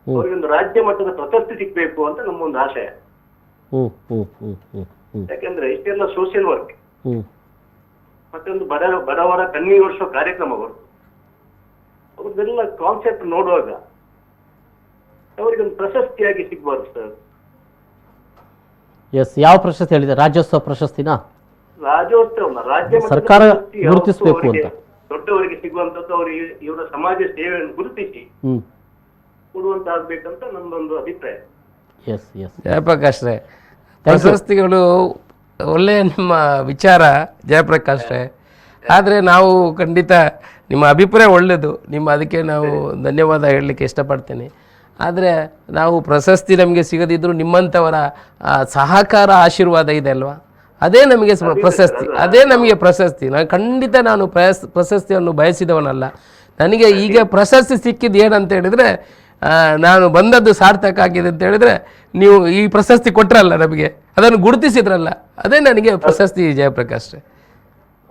ಅವರಿಗೊಂದು ರಾಜ್ಯ ಮಟ್ಟದ ಪ್ರಶಸ್ತಿ ಸಿಗ್ಬೇಕು ಅಂತ ನಮ್ಮೊಂದು ಆಶಯ. ಯಾಕಂದ್ರೆ ಇಷ್ಟೆಲ್ಲ ಸೋಷಿಯಲ್ ವರ್ಕ್ ಮತ್ತೆ ಒಂದು ಬಡವರ ಕಣ್ಣೀರಿಸುವ ಕಾರ್ಯಕ್ರಮಗಳು ಅವ್ರದ್ದೆಲ್ಲ ಕಾನ್ಸೆಪ್ಟ್ ನೋಡುವಾಗ ಅವರಿಗೊಂದು ಪ್ರಶಸ್ತಿಯಾಗಿ ಸಿಗ್ಬಾರ್ದು ಸರ್. ಎಸ್, ಯಾವ ಪ್ರಶಸ್ತಿ ಹೇಳಿದೆ? ರಾಜ್ಯೋತ್ಸವ ಪ್ರಶಸ್ತಿನಾ? ರಾಜ್ಯೋತ್ಸವ ರಾಜ್ಯ ಸರ್ಕಾರ ಗುರುತಿಸಬೇಕು ಅಂತ ದೊಡ್ಡವರಿಗೆ ಸಿಗುವಂತದ್ದು ಅವರಿಗೆ ಇವರ ಸಮಾಜ ಸೇವೆಯನ್ನು ಗುರುತಿಸಿ ಕೊಡುವಂತಾಗ್ಬೇಕಂತ ನಮ್ಮದೊಂದು ಅಭಿಪ್ರಾಯ. ಎಸ್ ಎಸ್, ಜಯಪ್ರಕಾಶ್ರೆ, ಪ್ರಶಸ್ತಿಗಳು ಒಳ್ಳೆಯ ನಿಮ್ಮ ವಿಚಾರ ಜಯಪ್ರಕಾಶ್ರೆ. ಆದರೆ ನಾವು ಖಂಡಿತ ನಿಮ್ಮ ಅಭಿಪ್ರಾಯ ಒಳ್ಳೆಯದು, ಅದಕ್ಕೆ ನಾವು ಧನ್ಯವಾದ ಹೇಳಲಿಕ್ಕೆ ಇಷ್ಟಪಡ್ತೇನೆ. ಆದರೆ ನಾವು ಪ್ರಶಸ್ತಿ ನಮಗೆ ಸಿಗದಿದ್ದರೂ ನಿಮ್ಮಂಥವರ ಸಹಕಾರ ಆಶೀರ್ವಾದ ಇದೆ ಅಲ್ವಾ, ಅದೇ ನಮಗೆ ಪ್ರಶಸ್ತಿ, ಅದೇ ನಮಗೆ ಪ್ರಶಸ್ತಿ. ಖಂಡಿತ ನಾನು ಪ್ರಶಸ್ತಿಯನ್ನು ಬಯಸಿದವನಲ್ಲ. ನನಗೆ ಈಗ ಪ್ರಶಸ್ತಿ ಸಿಕ್ಕಿದ್ದು ಏನಂತ ಹೇಳಿದರೆ, ನಾನು ಬಂದದ್ದು ಸಾರ್ಥಕ ಆಗಿದೆ ಅಂತ ಹೇಳಿದರೆ ನೀವು ಈ ಪ್ರಶಸ್ತಿ ಕೊಟ್ಟರಲ್ಲ, ನಮಗೆ ಅದನ್ನು ಗುರುತಿಸಿದ್ರಲ್ಲ, ಅದೇ ನನಗೆ ಪ್ರಶಸ್ತಿ ಜಯಪ್ರಕಾಶ್ರೆ.